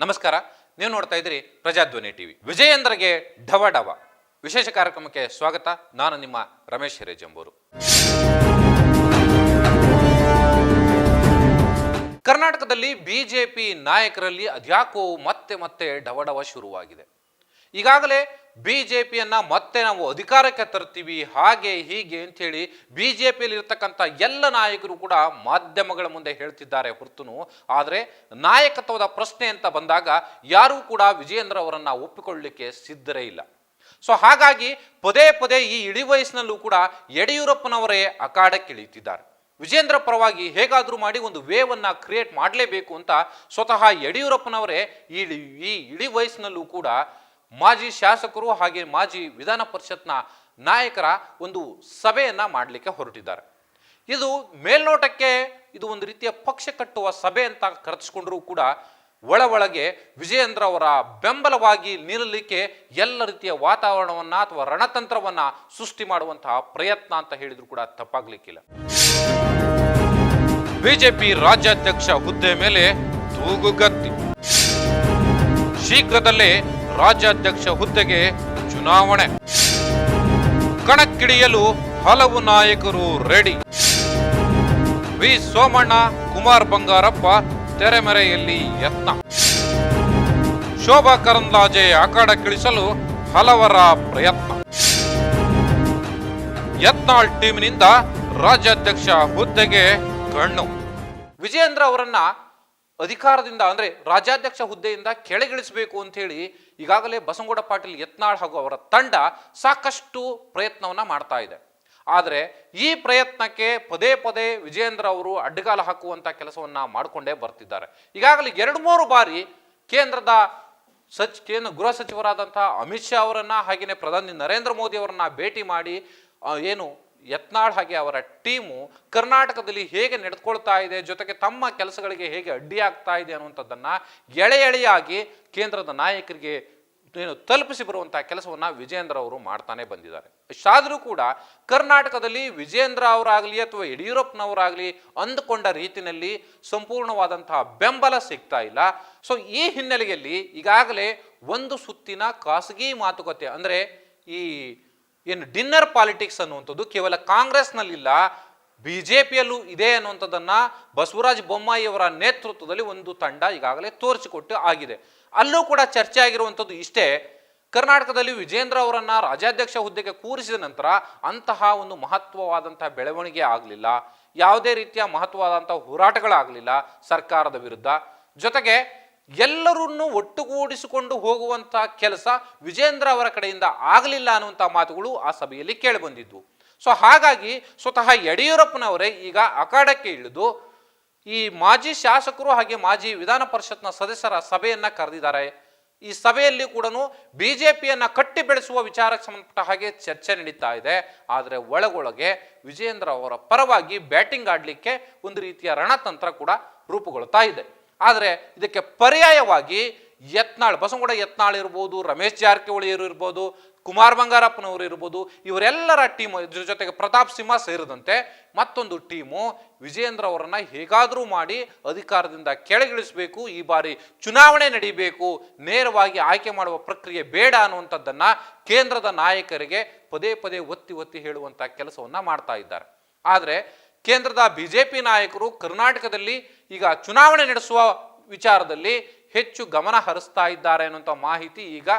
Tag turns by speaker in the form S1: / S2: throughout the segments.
S1: ನಮಸ್ಕಾರ. ನೀವು ನೋಡ್ತಾ ಇದ್ದೀರಿ ಪ್ರಜಾಧ್ವನಿ ಟಿವಿ. ವಿಜಯೇಂದ್ರಗೆ ಢವ ಢವ ವಿಶೇಷ ಕಾರ್ಯಕ್ರಮಕ್ಕೆ ಸ್ವಾಗತ. ನಾನು ನಿಮ್ಮ ರಮೇಶ್ ಹಿರೇಜಂಬೂರು. ಕರ್ನಾಟಕದಲ್ಲಿ ಬಿಜೆಪಿ ನಾಯಕರಲ್ಲಿ ಅದ್ಯಾಕೋ ಮತ್ತೆ ಢವಢವ ಶುರುವಾಗಿದೆ. ಈಗಾಗಲೇ ಬಿಜೆಪಿಯನ್ನ ಮತ್ತೆ ನಾವು ಅಧಿಕಾರಕ್ಕೆ ತರ್ತೀವಿ ಹಾಗೆ ಹೀಗೆ ಅಂತೇಳಿ ಬಿಜೆಪಿಯಲ್ಲಿ ಇರ್ತಕ್ಕಂಥ ಎಲ್ಲ ನಾಯಕರು ಕೂಡ ಮಾಧ್ಯಮಗಳ ಮುಂದೆ ಹೇಳ್ತಿದ್ದಾರೆ ಹೊರತುನು, ಆದರೆ ನಾಯಕತ್ವದ ಪ್ರಶ್ನೆ ಅಂತ ಬಂದಾಗ ಯಾರೂ ಕೂಡ ವಿಜಯೇಂದ್ರ ಅವರನ್ನ ಒಪ್ಪಿಕೊಳ್ಳಲಿಕ್ಕೆ ಸಿದ್ಧರೇ ಇಲ್ಲ. ಸೊ ಹಾಗಾಗಿ ಪದೇ ಈ ಇಳಿ ವಯಸ್ಸಿನಲ್ಲೂ ಕೂಡ ಯಡಿಯೂರಪ್ಪನವರೇ ಅಖಾಡಕ್ಕೆ ಇಳಿತಿದ್ದಾರೆ. ವಿಜೇಂದ್ರ ಪರವಾಗಿ ಹೇಗಾದ್ರೂ ಮಾಡಿ ಒಂದು ವೇವನ್ನ ಕ್ರಿಯೇಟ್ ಮಾಡಲೇಬೇಕು ಅಂತ ಸ್ವತಃ ಯಡಿಯೂರಪ್ಪನವರೇ ಈ ಇಳಿ ವಯಸ್ಸಿನಲ್ಲೂ ಕೂಡ ಮಾಜಿ ಶಾಸಕರು ಹಾಗೆ ಮಾಜಿ ವಿಧಾನ ಪರಿಷತ್ನ ನಾಯಕರ ಒಂದು ಸಭೆಯನ್ನ ಮಾಡಲಿಕ್ಕೆ ಹೊರಟಿದ್ದಾರೆ. ಇದು ಮೇಲ್ನೋಟಕ್ಕೆ ಇದು ಒಂದು ರೀತಿಯ ಪಕ್ಷ ಕಟ್ಟುವ ಸಭೆ ಅಂತ ಕರೆಸಿಕೊಂಡ್ರೂ ಕೂಡ ಒಳಗೆ ವಿಜಯೇಂದ್ರ ಅವರ ಬೆಂಬಲವಾಗಿ ನಿಲ್ಲಲಿಕ್ಕೆ ಎಲ್ಲ ರೀತಿಯ ವಾತಾವರಣವನ್ನ ಅಥವಾ ರಣತಂತ್ರವನ್ನ ಸೃಷ್ಟಿ ಮಾಡುವಂತಹ ಪ್ರಯತ್ನ ಅಂತ ಹೇಳಿದ್ರು ಕೂಡ ತಪ್ಪಾಗ್ಲಿಕ್ಕಿಲ್ಲ. ಬಿಜೆಪಿ ರಾಜ್ಯಾಧ್ಯಕ್ಷ ಹುದ್ದೆ ಮೇಲೆ ತೂಗುಗತ್ತಿ. ಶೀಘ್ರದಲ್ಲೇ ರಾಜ್ಯಾಧ್ಯಕ್ಷ ಹುದ್ದೆಗೆ ಚುನಾವಣೆ. ಕಣಕ್ಕಿಳಿಯಲು ಹಲವು ನಾಯಕರು ರೆಡಿ. ವಿ ಸೋಮಣ್ಣ, ಕುಮಾರ್ ಬಂಗಾರಪ್ಪ ತೆರೆಮರೆಯಲ್ಲಿ ಯತ್ನ. ಶೋಭಾ ಕರಂದ್ಲಾಜೆ ಅಖಾಡಕ್ಕಿಳಿಸಲು ಹಲವರ ಪ್ರಯತ್ನ. ಯತ್ನಾಳ್ ಟೀಮ್ನಿಂದ ರಾಜ್ಯಾಧ್ಯಕ್ಷ ಹುದ್ದೆಗೆ ಕಣ್ಣು. ವಿಜಯೇಂದ್ರ ಅವರನ್ನ ಅಧಿಕಾರದಿಂದ ಅಂದ್ರೆ ರಾಜ್ಯಾಧ್ಯಕ್ಷ ಹುದ್ದೆಯಿಂದ ಕೆಳಗಿಳಿಸಬೇಕು ಅಂತ ಹೇಳಿ ಈಗಾಗಲೇ ಬಸನಗೌಡ ಪಾಟೀಲ್ ಯತ್ನಾಳ್ ಹಾಗೂ ಅವರ ತಂಡ ಸಾಕಷ್ಟು ಪ್ರಯತ್ನವನ್ನ ಮಾಡ್ತಾ ಇದೆ. ಆದರೆ ಈ ಪ್ರಯತ್ನಕ್ಕೆ ಪದೇ ವಿಜಯೇಂದ್ರ ಅವರು ಅಡ್ಡಗಾಲ ಹಾಕುವಂತ ಕೆಲಸವನ್ನ ಮಾಡಿಕೊಂಡೇ ಬರ್ತಿದ್ದಾರೆ. ಈಗಾಗಲೇ 2-3 ಬಾರಿ ಕೇಂದ್ರ ಗೃಹ ಸಚಿವರಾದಂತಹ ಅಮಿತ್ ಶಾ ಅವರನ್ನ ಹಾಗೆಯೇ ಪ್ರಧಾನಿ ನರೇಂದ್ರ ಮೋದಿ ಅವರನ್ನ ಭೇಟಿ ಮಾಡಿ ಯತ್ನಾಳ್ ಹಾಗೆ ಅವರ ಟೀಮು ಕರ್ನಾಟಕದಲ್ಲಿ ಹೇಗೆ ನಡೆದುಕೊಳ್ತಾ ಇದೆ, ಜೊತೆಗೆ ತಮ್ಮ ಕೆಲಸಗಳಿಗೆ ಹೇಗೆ ಅಡ್ಡಿ ಆಗ್ತಾ ಇದೆ ಅನ್ನುವಂಥದ್ದನ್ನ ಎಳೆಯಾಗಿ ಕೇಂದ್ರದ ನಾಯಕರಿಗೆ ತಲುಪಿಸಿ ಬರುವಂತಹ ಕೆಲಸವನ್ನ ವಿಜಯೇಂದ್ರ ಅವರು ಮಾಡ್ತಾನೆ ಬಂದಿದ್ದಾರೆ. ಇಷ್ಟಾದರೂ ಕೂಡ ಕರ್ನಾಟಕದಲ್ಲಿ ವಿಜಯೇಂದ್ರ ಅವರಾಗ್ಲಿ ಅಥವಾ ಯಡಿಯೂರಪ್ಪನವರಾಗ್ಲಿ ಅಂದುಕೊಂಡ ರೀತಿಯಲ್ಲಿ ಸಂಪೂರ್ಣವಾದಂತಹ ಬೆಂಬಲ ಸಿಗ್ತಾ ಇಲ್ಲ. ಸೊ ಈ ಹಿನ್ನೆಲೆಯಲ್ಲಿ ಈಗಾಗಲೇ ಒಂದು ಸುತ್ತಿನ ಖಾಸಗಿ ಮಾತುಕತೆ ಅಂದ್ರೆ ಏನು ಡಿನ್ನರ್ ಪಾಲಿಟಿಕ್ಸ್ ಅನ್ನುವಂಥದ್ದು ಕೇವಲ ಕಾಂಗ್ರೆಸ್ನಲ್ಲಿಲ್ಲ, ಬಿಜೆಪಿಯಲ್ಲೂ ಇದೆ ಅನ್ನುವಂಥದ್ದನ್ನ ಬಸವರಾಜ ಬೊಮ್ಮಾಯಿ ಅವರ ನೇತೃತ್ವದಲ್ಲಿ ಒಂದು ತಂಡ ಈಗಾಗಲೇ ತೋರಿಸಿಕೊಟ್ಟು ಆಗಿದೆ. ಅಲ್ಲೂ ಕೂಡ ಚರ್ಚೆ ಆಗಿರುವಂಥದ್ದು ಇಷ್ಟೇ, ಕರ್ನಾಟಕದಲ್ಲಿ ವಿಜೇಂದ್ರ ಅವರನ್ನ ರಾಜ್ಯಾಧ್ಯಕ್ಷ ಹುದ್ದೆಗೆ ಕೂರಿಸಿದ ನಂತರ ಅಂತಹ ಒಂದು ಮಹತ್ವವಾದಂತಹ ಬೆಳವಣಿಗೆ ಆಗಲಿಲ್ಲ, ಯಾವುದೇ ರೀತಿಯ ಮಹತ್ವವಾದಂತಹ ಹೋರಾಟಗಳಾಗಲಿಲ್ಲ ಸರ್ಕಾರದ ವಿರುದ್ಧ. ಜೊತೆಗೆ ಎಲ್ಲರನ್ನೂ ಒಟ್ಟುಗೂಡಿಸಿಕೊಂಡು ಹೋಗುವಂತಹ ಕೆಲಸ ವಿಜೇಂದ್ರ ಅವರ ಕಡೆಯಿಂದ ಆಗಲಿಲ್ಲ ಅನ್ನುವಂಥ ಮಾತುಗಳು ಆ ಸಭೆಯಲ್ಲಿ ಕೇಳಿಬಂದಿದ್ವು. ಸೊ ಹಾಗಾಗಿ ಸ್ವತಃ ಯಡಿಯೂರಪ್ಪನವರೇ ಈಗ ಅಖಾಡಕ್ಕೆ ಇಳಿದು ಈ ಮಾಜಿ ಶಾಸಕರು ಹಾಗೆ ಮಾಜಿ ವಿಧಾನ ಪರಿಷತ್ನ ಸದಸ್ಯರ ಸಭೆಯನ್ನ ಕರೆದಿದ್ದಾರೆ. ಈ ಸಭೆಯಲ್ಲಿ ಕೂಡ ಬಿಜೆಪಿಯನ್ನ ಕಟ್ಟಿ ಬೆಳೆಸುವ ವಿಚಾರಕ್ಕೆ ಸಂಬಂಧಪಟ್ಟ ಹಾಗೆ ಚರ್ಚೆ ನಡೀತಾ ಇದೆ. ಆದರೆ ಒಳಗೊಳಗೆ ವಿಜೇಂದ್ರ ಅವರ ಪರವಾಗಿ ಬ್ಯಾಟಿಂಗ್ ಆಡಲಿಕ್ಕೆ ಒಂದು ರೀತಿಯ ರಣತಂತ್ರ ಕೂಡ ರೂಪುಗೊಳ್ತಾ ಇದೆ. ಆದರೆ ಇದಕ್ಕೆ ಪರ್ಯಾಯವಾಗಿ ಬಸನಗೌಡ ಯತ್ನಾಳ್ ಇರ್ಬೋದು, ರಮೇಶ್ ಜಾರಕಿಹೊಳಿ ಇರ್ಬೋದು, ಕುಮಾರ್ ಬಂಗಾರಪ್ಪನವರು ಇರ್ಬೋದು, ಇವರೆಲ್ಲರ ಟೀಮು ಜೊತೆಗೆ ಪ್ರತಾಪ್ ಸಿಂಹ ಸೇರಿದಂತೆ ಮತ್ತೊಂದು ಟೀಮು ವಿಜಯೇಂದ್ರ ಅವರನ್ನ ಹೇಗಾದರೂ ಮಾಡಿ ಅಧಿಕಾರದಿಂದ ಕೆಳಗಿಳಿಸಬೇಕು, ಈ ಬಾರಿ ಚುನಾವಣೆ ನಡೀಬೇಕು, ನೇರವಾಗಿ ಆಯ್ಕೆ ಮಾಡುವ ಪ್ರಕ್ರಿಯೆ ಬೇಡ ಅನ್ನುವಂಥದ್ದನ್ನ ಕೇಂದ್ರದ ನಾಯಕರಿಗೆ ಪದೇ ಒತ್ತಿ ಹೇಳುವಂತ ಕೆಲಸವನ್ನ ಮಾಡ್ತಾ ಇದ್ದಾರೆ. ಆದರೆ ಕೇಂದ್ರದ ಬಿಜೆಪಿ ನಾಯಕರು ಕರ್ನಾಟಕದಲ್ಲಿ ಈಗ ಚುನಾವಣೆ ನಡೆಸುವ ವಿಚಾರದಲ್ಲಿ ಹೆಚ್ಚು ಗಮನ ಹರಿಸ್ತಾ ಇದ್ದಾರೆ ಅನ್ನುವಂಥ ಮಾಹಿತಿ ಈಗ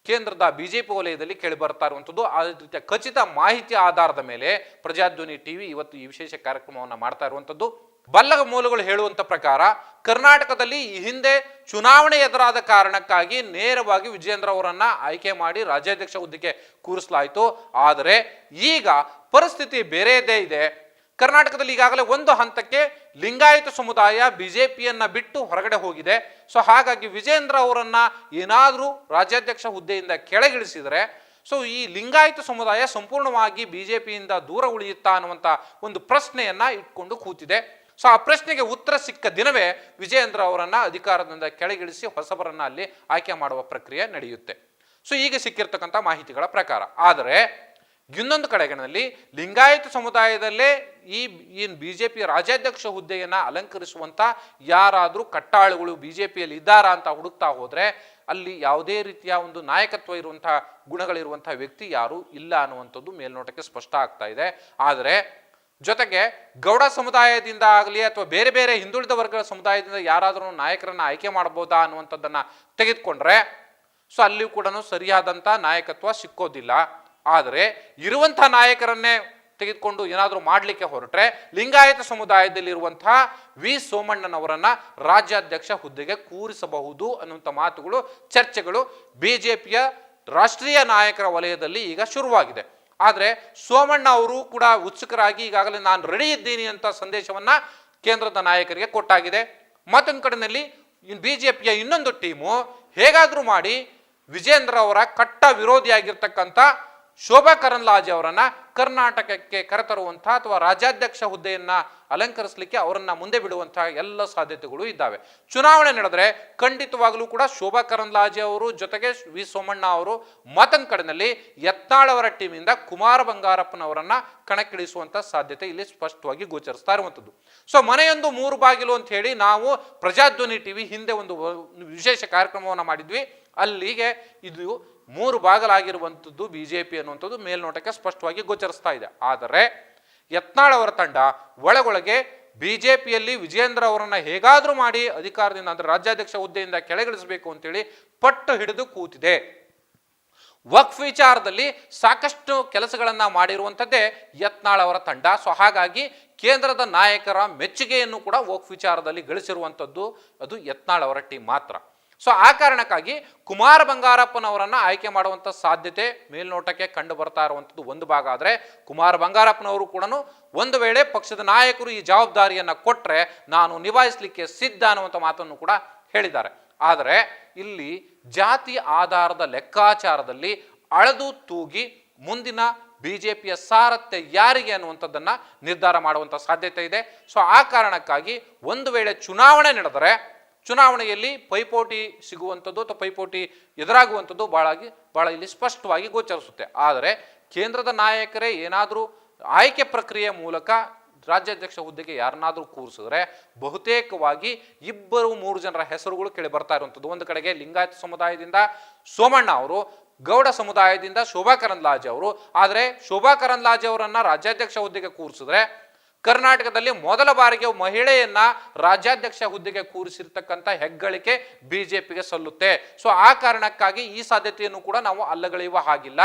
S1: ಕೇಂದ್ರದ ಬಿಜೆಪಿ ವಲಯದಲ್ಲಿ ಕೇಳಿ ಬರ್ತಾ ಇರುವಂಥದ್ದು. ಆ ರೀತಿಯ ಖಚಿತ ಮಾಹಿತಿ ಆಧಾರದ ಮೇಲೆ ಪ್ರಜಾಧ್ವನಿ ಟಿವಿ ಇವತ್ತು ಈ ವಿಶೇಷ ಕಾರ್ಯಕ್ರಮವನ್ನು ಮಾಡ್ತಾ ಇರುವಂಥದ್ದು. ಬಲ್ಲ ಮೂಲಗಳು ಹೇಳುವಂತ ಪ್ರಕಾರ ಕರ್ನಾಟಕದಲ್ಲಿ ಈ ಹಿಂದೆ ಚುನಾವಣೆ ಎದುರಾದ ಕಾರಣಕ್ಕಾಗಿ ನೇರವಾಗಿ ವಿಜೇಂದ್ರ ಅವರನ್ನ ಆಯ್ಕೆ ಮಾಡಿ ರಾಜ್ಯಾಧ್ಯಕ್ಷ ಹುದ್ದೆಗೆ ಕೂರಿಸಲಾಯಿತು. ಆದರೆ ಈಗ ಪರಿಸ್ಥಿತಿ ಬೇರೆಯದೇ ಇದೆ. ಕರ್ನಾಟಕದಲ್ಲಿ ಈಗಾಗಲೇ ಒಂದು ಹಂತಕ್ಕೆ ಲಿಂಗಾಯತ ಸಮುದಾಯ ಬಿಜೆಪಿಯನ್ನ ಬಿಟ್ಟು ಹೊರಗಡೆ ಹೋಗಿದೆ. ಸೊ ಹಾಗಾಗಿ ವಿಜೇಂದ್ರ ಅವರನ್ನ ಏನಾದರೂ ರಾಜ್ಯಾಧ್ಯಕ್ಷ ಹುದ್ದೆಯಿಂದ ಕೆಳಗಿಳಿಸಿದರೆ ಈ ಲಿಂಗಾಯತ ಸಮುದಾಯ ಸಂಪೂರ್ಣವಾಗಿ ಬಿಜೆಪಿಯಿಂದ ದೂರ ಉಳಿಯುತ್ತಾ ಅನ್ನುವಂಥ ಒಂದು ಪ್ರಶ್ನೆಯನ್ನ ಇಟ್ಕೊಂಡು ಕೂತಿದೆ. ಸೊ ಆ ಪ್ರಶ್ನೆಗೆ ಉತ್ತರ ಸಿಕ್ಕ ದಿನವೇ ವಿಜೇಂದ್ರ ಅವರನ್ನ ಅಧಿಕಾರದಿಂದ ಕೆಳಗಿಳಿಸಿ ಹೊಸಬರನ್ನ ಅಲ್ಲಿ ಆಯ್ಕೆ ಮಾಡುವ ಪ್ರಕ್ರಿಯೆ ನಡೆಯುತ್ತೆ. ಸೊ ಈಗ ಸಿಕ್ಕಿರ್ತಕ್ಕಂಥ ಮಾಹಿತಿಗಳ ಪ್ರಕಾರ. ಆದರೆ ಇನ್ನೊಂದು ಕಡೆಗಳಲ್ಲಿ ಲಿಂಗಾಯತ ಸಮುದಾಯದಲ್ಲೇ ಈ ಬಿಜೆಪಿ ರಾಜ್ಯಾಧ್ಯಕ್ಷ ಹುದ್ದೆಯನ್ನ ಅಲಂಕರಿಸುವಂತ ಯಾರಾದರೂ ಕಟ್ಟಾಳುಗಳು ಬಿಜೆಪಿಯಲ್ಲಿ ಇದ್ದಾರಾ ಅಂತ ಹುಡುಕ್ತಾ ಹೋದ್ರೆ ಅಲ್ಲಿ ಯಾವುದೇ ರೀತಿಯ ಒಂದು ನಾಯಕತ್ವ ಇರುವಂತಹ ಗುಣಗಳಿರುವಂತಹ ವ್ಯಕ್ತಿ ಯಾರು ಇಲ್ಲ ಅನ್ನುವಂಥದ್ದು ಮೇಲ್ನೋಟಕ್ಕೆ ಸ್ಪಷ್ಟ ಆಗ್ತಾ ಇದೆ. ಆದರೆ ಜೊತೆಗೆ ಗೌಡ ಸಮುದಾಯದಿಂದ ಆಗಲಿ ಅಥವಾ ಬೇರೆ ಬೇರೆ ಹಿಂದುಳಿದ ವರ್ಗಗಳ ಸಮುದಾಯದಿಂದ ಯಾರಾದರೂ ನಾಯಕರನ್ನ ಆಯ್ಕೆ ಮಾಡಬಹುದಾ ಅನ್ನುವಂಥದ್ದನ್ನ ತೆಗೆದುಕೊಂಡ್ರೆ ಸೊ ಅಲ್ಲಿಯೂ ಕೂಡ ಸರಿಯಾದಂಥ ನಾಯಕತ್ವ ಸಿಕ್ಕೋದಿಲ್ಲ. ಆದರೆ ಇರುವಂತಹ ನಾಯಕರನ್ನೇ ತೆಗೆದುಕೊಂಡು ಏನಾದರೂ ಮಾಡಲಿಕ್ಕೆ ಹೊರಟ್ರೆ ಲಿಂಗಾಯತ ಸಮುದಾಯದಲ್ಲಿರುವಂತಹ ವಿ ಸೋಮಣ್ಣನವರನ್ನ ರಾಜ್ಯಾಧ್ಯಕ್ಷ ಹುದ್ದೆಗೆ ಕೂರಿಸಬಹುದು ಅನ್ನುವಂಥ ಮಾತುಗಳು, ಚರ್ಚೆಗಳು ಬಿಜೆಪಿಯ ರಾಷ್ಟ್ರೀಯ ನಾಯಕರ ವಲಯದಲ್ಲಿ ಈಗ ಶುರುವಾಗಿದೆ. ಆದರೆ ಸೋಮಣ್ಣ ಅವರು ಕೂಡ ಉತ್ಸುಕರಾಗಿ ಈಗಾಗಲೇ ನಾನು ರೆಡಿ ಇದ್ದೀನಿ ಅಂತ ಸಂದೇಶವನ್ನ ಕೇಂದ್ರದ ನಾಯಕರಿಗೆ ಕೊಟ್ಟಾಗಿದೆ. ಮತ್ತೊಂದು ಕಡೆಯಲ್ಲಿ ಬಿಜೆಪಿಯ ಇನ್ನೊಂದು ಟೀಮು ಹೇಗಾದ್ರೂ ಮಾಡಿ ವಿಜೇಂದ್ರ ಅವರ ಕಟ್ಟ ವಿರೋಧಿಯಾಗಿರ್ತಕ್ಕಂಥ ಶೋಭಾ ಕರಂದ್ಲಾಜೆ ಅವರನ್ನ ಕರ್ನಾಟಕಕ್ಕೆ ಕರೆತರುವಂತಹ ಅಥವಾ ರಾಜ್ಯಾಧ್ಯಕ್ಷ ಹುದ್ದೆಯನ್ನ ಅಲಂಕರಿಸಲಿಕ್ಕೆ ಅವರನ್ನ ಮುಂದೆ ಬಿಡುವಂತಹ ಎಲ್ಲ ಸಾಧ್ಯತೆಗಳು ಇದ್ದಾವೆ. ಚುನಾವಣೆ ನಡೆದರೆ ಖಂಡಿತವಾಗಲೂ ಕೂಡ ಶೋಭಾ ಕರಂದ್ಲಾಜೆ ಅವರು ಜೊತೆಗೆ ವಿ ಸೋಮಣ್ಣ ಅವರು, ಮತ್ತೊಂದು ಕಡೆಯಲ್ಲಿ ಯತ್ನಾಳ್ ಅವರ ಟೀಮಿಂದ ಕುಮಾರ ಬಂಗಾರಪ್ಪನವರನ್ನ ಕಣಕ್ಕಿಳಿಸುವಂತ ಸಾಧ್ಯತೆ ಇಲ್ಲಿ ಸ್ಪಷ್ಟವಾಗಿ ಗೋಚರಿಸ್ತಾ ಇರುವಂಥದ್ದು. ಸೊ ಮನೆಯೊಂದು ಮೂರು ಬಾಗಿಲು ಅಂತ ಹೇಳಿ ನಾವು ಪ್ರಜಾಧ್ವನಿ ಟಿವಿ ಹಿಂದೆ ಒಂದು ವಿಶೇಷ ಕಾರ್ಯಕ್ರಮವನ್ನು ಮಾಡಿದ್ವಿ. ಅಲ್ಲಿಗೆ ಇದು ಮೂರು ಬಾಗಲಾಗಿರುವಂಥದ್ದು ಬಿಜೆಪಿ ಅನ್ನುವಂಥದ್ದು ಮೇಲ್ನೋಟಕ್ಕೆ ಸ್ಪಷ್ಟವಾಗಿ ಗೋಚರಿಸ್ತಾ ಇದೆ. ಆದರೆ ಯತ್ನಾಳ್ ಅವರ ತಂಡ ಒಳಗೊಳಗೆ ಬಿಜೆಪಿಯಲ್ಲಿ ವಿಜೇಂದ್ರ ಅವರನ್ನ ಹೇಗಾದ್ರೂ ಮಾಡಿ ಅಧಿಕಾರದಿಂದ ಅಂದ್ರೆ ರಾಜ್ಯಾಧ್ಯಕ್ಷ ಹುದ್ದೆಯಿಂದ ಕೆಳಗಿಳಿಸಬೇಕು ಅಂತೇಳಿ ಪಟ್ಟು ಹಿಡಿದು ಕೂತಿದೆ. ವಕ್ಫ್ ವಿಚಾರದಲ್ಲಿ ಸಾಕಷ್ಟು ಕೆಲಸಗಳನ್ನ ಮಾಡಿರುವಂಥದ್ದೇ ಯತ್ನಾಳ್ ಅವರ ತಂಡ. ಸೊ ಹಾಗಾಗಿ ಕೇಂದ್ರದ ನಾಯಕರ ಮೆಚ್ಚುಗೆಯನ್ನು ಕೂಡ ವಕ್ಫ್ ವಿಚಾರದಲ್ಲಿ ಗಳಿಸಿರುವಂಥದ್ದು ಅದು ಯತ್ನಾಳ್ ಅವರ ಟೀಮ್ ಮಾತ್ರ. ಸೊ ಆ ಕಾರಣಕ್ಕಾಗಿ ಕುಮಾರ ಬಂಗಾರಪ್ಪನವರನ್ನ ಆಯ್ಕೆ ಮಾಡುವಂಥ ಸಾಧ್ಯತೆ ಮೇಲ್ನೋಟಕ್ಕೆ ಕಂಡು ಬರ್ತಾ ಇರುವಂಥದ್ದು ಒಂದು ಭಾಗ. ಆದರೆ ಕುಮಾರ ಬಂಗಾರಪ್ಪನವರು ಕೂಡ ಒಂದು ವೇಳೆ ಪಕ್ಷದ ನಾಯಕರು ಈ ಜವಾಬ್ದಾರಿಯನ್ನ ಕೊಟ್ರೆ ನಾನು ನಿಭಾಯಿಸಲಿಕ್ಕೆ ಸಿದ್ಧ ಅನ್ನುವಂಥ ಮಾತನ್ನು ಕೂಡ ಹೇಳಿದ್ದಾರೆ. ಆದರೆ ಇಲ್ಲಿ ಜಾತಿ ಆಧಾರದ ಲೆಕ್ಕಾಚಾರದಲ್ಲಿ ಅಳೆದು ತೂಗಿ ಮುಂದಿನ ಬಿಜೆಪಿಯ ಸಾರಥ್ಯ ಯಾರಿಗೆ ಅನ್ನುವಂಥದ್ದನ್ನ ನಿರ್ಧಾರ ಮಾಡುವಂಥ ಸಾಧ್ಯತೆ ಇದೆ. ಸೊ ಆ ಕಾರಣಕ್ಕಾಗಿ ಒಂದು ವೇಳೆ ಚುನಾವಣೆ ನಡೆದರೆ ಚುನಾವಣೆಯಲ್ಲಿ ಪೈಪೋಟಿ ಸಿಗುವಂಥದ್ದು ಅಥವಾ ಪೈಪೋಟಿ ಎದುರಾಗುವಂಥದ್ದು ಬಹಳ ಇಲ್ಲಿ ಸ್ಪಷ್ಟವಾಗಿ ಗೋಚರಿಸುತ್ತೆ. ಆದರೆ ಕೇಂದ್ರದ ನಾಯಕರೇ ಏನಾದರೂ ಆಯ್ಕೆ ಪ್ರಕ್ರಿಯೆ ಮೂಲಕ ರಾಜ್ಯಾಧ್ಯಕ್ಷ ಹುದ್ದೆಗೆ ಯಾರನ್ನಾದರೂ ಕೂರಿಸಿದ್ರೆ ಬಹುತೇಕವಾಗಿ 2-3 ಜನರ ಹೆಸರುಗಳು ಕೇಳಿ ಬರ್ತಾ ಇರುವಂಥದ್ದು. ಒಂದು ಕಡೆಗೆ ಲಿಂಗಾಯತ ಸಮುದಾಯದಿಂದ ಸೋಮಣ್ಣ ಅವರು, ಗೌಡ ಸಮುದಾಯದಿಂದ ಶೋಭಾ ಕರಂದ್ಲಾಜೆ ಅವರು. ಆದರೆ ಶೋಭಾ ಕರಂದ್ಲಾಜೆ ಅವರನ್ನ ರಾಜ್ಯಾಧ್ಯಕ್ಷ ಹುದ್ದೆಗೆ ಕೂರಿಸಿದ್ರೆ ಕರ್ನಾಟಕದಲ್ಲಿ ಮೊದಲ ಬಾರಿಗೆ ಮಹಿಳೆಯನ್ನ ರಾಜ್ಯಾಧ್ಯಕ್ಷ ಹುದ್ದೆಗೆ ಕೂರಿಸಿರ್ತಕ್ಕಂಥ ಹೆಗ್ಗಳಿಕೆ ಬಿಜೆಪಿಗೆ ಸಲ್ಲುತ್ತೆ. ಸೊ ಆ ಕಾರಣಕ್ಕಾಗಿ ಈ ಸಾಧ್ಯತೆಯನ್ನು ಕೂಡ ನಾವು ಅಲ್ಲಗಳೆಯುವ ಹಾಗಿಲ್ಲ.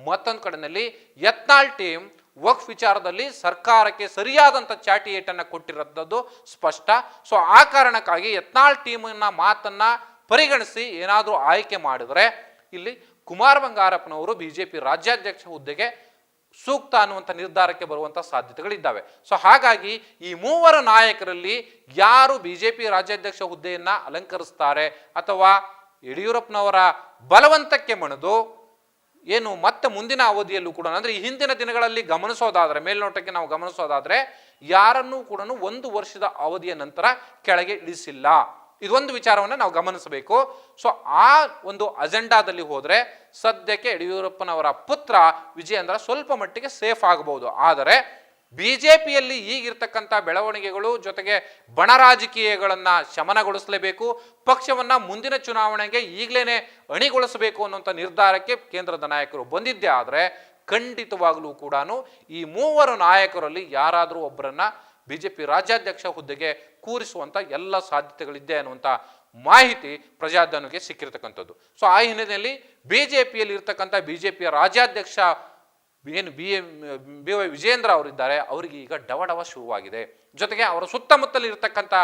S1: ಮತ್ತೊಂದು ಕಡೆಯಲ್ಲಿ ಯತ್ನಾಳ್ ಟೀಮ್ ವಕ್ಫ್ ವಿಚಾರದಲ್ಲಿ ಸರ್ಕಾರಕ್ಕೆ ಸರಿಯಾದಂಥ ಚಾಟಿ ಏಟನ್ನು ಕೊಟ್ಟಿರೋದು ಸ್ಪಷ್ಟ. ಸೊ ಆ ಕಾರಣಕ್ಕಾಗಿ ಯತ್ನಾಳ್ ಟೀಮಿನ ಮಾತನ್ನ ಪರಿಗಣಿಸಿ ಏನಾದರೂ ಆಯ್ಕೆ ಮಾಡಿದರೆ ಇಲ್ಲಿ ಕುಮಾರ ಬಂಗಾರಪ್ಪನವರು ಬಿಜೆಪಿ ರಾಜ್ಯಾಧ್ಯಕ್ಷ ಹುದ್ದೆಗೆ ಸೂಕ್ತ ಅನ್ನುವಂಥ ನಿರ್ಧಾರಕ್ಕೆ ಬರುವಂಥ ಸಾಧ್ಯತೆಗಳಿದ್ದಾವೆ. ಸೊ ಹಾಗಾಗಿ ಈ ಮೂವರು ನಾಯಕರಲ್ಲಿ ಯಾರು ಬಿಜೆಪಿ ರಾಜ್ಯಾಧ್ಯಕ್ಷ ಹುದ್ದೆಯನ್ನ ಅಲಂಕರಿಸ್ತಾರೆ ಅಥವಾ ಯಡಿಯೂರಪ್ಪನವರ ಬಲವಂತಕ್ಕೆ ಮಣಿದು ಏನು ಮತ್ತೆ ಮುಂದಿನ ಅವಧಿಯಲ್ಲೂ ಕೂಡ ಅಂದ್ರೆ ಈ ಹಿಂದಿನ ದಿನಗಳಲ್ಲಿ ಗಮನಿಸೋದಾದ್ರೆ ಮೇಲ್ನೋಟಕ್ಕೆ ನಾವು ಗಮನಿಸೋದಾದ್ರೆ ಯಾರನ್ನೂ ಕೂಡ 1 ವರ್ಷದ ಅವಧಿಯ ನಂತರ ಕೆಳಗೆ ಇಳಿಸಿಲ್ಲ. ಇದೊಂದು ವಿಚಾರವನ್ನು ನಾವು ಗಮನಿಸಬೇಕು. ಸೊ ಆ ಒಂದು ಅಜೆಂಡಾದಲ್ಲಿ ಹೋದ್ರೆ ಸದ್ಯಕ್ಕೆ ಯಡಿಯೂರಪ್ಪನವರ ಪುತ್ರ ವಿಜಯೇಂದ್ರ ಸ್ವಲ್ಪ ಮಟ್ಟಿಗೆ ಸೇಫ್ ಆಗಬಹುದು. ಆದರೆ ಬಿಜೆಪಿಯಲ್ಲಿ ಈಗಿರ್ತಕ್ಕಂಥ ಬೆಳವಣಿಗೆಗಳು ಜೊತೆಗೆ ಬಣ ರಾಜಕೀಯಗಳನ್ನ ಶಮನಗೊಳಿಸಲೇಬೇಕು, ಪಕ್ಷವನ್ನ ಮುಂದಿನ ಚುನಾವಣೆಗೆ ಈಗಲೇನೆ ಅಣಿಗೊಳಿಸಬೇಕು ಅನ್ನುವಂಥ ನಿರ್ಧಾರಕ್ಕೆ ಕೇಂದ್ರದ ನಾಯಕರು ಬಂದಿದ್ದೇ ಆದರೆ ಖಂಡಿತವಾಗಲೂ ಕೂಡ ಈ ಮೂವರು ನಾಯಕರಲ್ಲಿ ಯಾರಾದರೂ ಒಬ್ಬರನ್ನ ಬಿಜೆಪಿ ರಾಜ್ಯಾಧ್ಯಕ್ಷ ಹುದ್ದೆಗೆ ಕೂರಿಸುವಂತ ಎಲ್ಲ ಸಾಧ್ಯತೆಗಳಿದೆ ಅನ್ನುವಂಥ ಮಾಹಿತಿ ಪ್ರಜಾಧ್ವನಿಗೆ ಸಿಕ್ಕಿರ್ತಕ್ಕಂಥದ್ದು. ಸೊ ಆ ಹಿನ್ನೆಲೆಯಲ್ಲಿ ಬಿಜೆಪಿಯಲ್ಲಿ ಇರ್ತಕ್ಕಂಥ ಬಿಜೆಪಿಯ ರಾಜ್ಯಾಧ್ಯಕ್ಷ ಏನು ಬಿ ವೈ ವಿಜೇಂದ್ರ ಅವರಿದ್ದಾರೆ, ಅವರಿಗೆ ಈಗ ಡವಡವ ಶುರುವಾಗಿದೆ. ಜೊತೆಗೆ ಅವರ ಸುತ್ತಮುತ್ತಲು ಇರತಕ್ಕಂಥ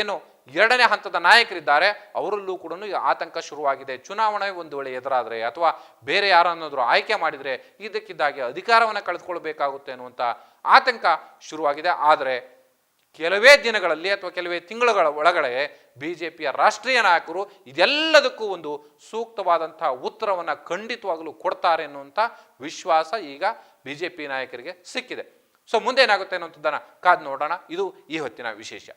S1: ಏನು 2ನೇ ಹಂತದ ನಾಯಕರಿದ್ದಾರೆ ಅವರಲ್ಲೂ ಕೂಡ ಆತಂಕ ಶುರುವಾಗಿದೆ. ಚುನಾವಣೆ ಒಂದು ವೇಳೆ ಎದುರಾದರೆ ಅಥವಾ ಬೇರೆ ಯಾರನ್ನಾದರೂ ಆಯ್ಕೆ ಮಾಡಿದರೆ ಇದಕ್ಕಿದ್ದಾಗೆ ಅಧಿಕಾರವನ್ನು ಕಳೆದುಕೊಳ್ಬೇಕಾಗುತ್ತೆ ಅನ್ನುವಂಥ ಆತಂಕ ಶುರುವಾಗಿದೆ. ಆದರೆ ಕೆಲವೇ ದಿನಗಳಲ್ಲಿ ಅಥವಾ ಕೆಲವೇ ತಿಂಗಳುಗಳ ಒಳಗಡೆ ಬಿಜೆಪಿಯ ರಾಷ್ಟ್ರೀಯ ನಾಯಕರು ಇದೆಲ್ಲದಕ್ಕೂ ಒಂದು ಸೂಕ್ತವಾದಂತಹ ಉತ್ತರವನ್ನು ಖಂಡಿತವಾಗಲೂ ಕೊಡ್ತಾರೆ ಅನ್ನುವಂಥ ವಿಶ್ವಾಸ ಈಗ ಬಿಜೆಪಿ ನಾಯಕರಿಗೆ ಸಿಕ್ಕಿದೆ. ಸೊ ಮುಂದೇನಾಗುತ್ತೆ ಅನ್ನುವಂಥದ್ದನ್ನು ಕಾದು ನೋಡೋಣ. ಇದು ಈ ಹೊತ್ತಿನ ವಿಶೇಷ.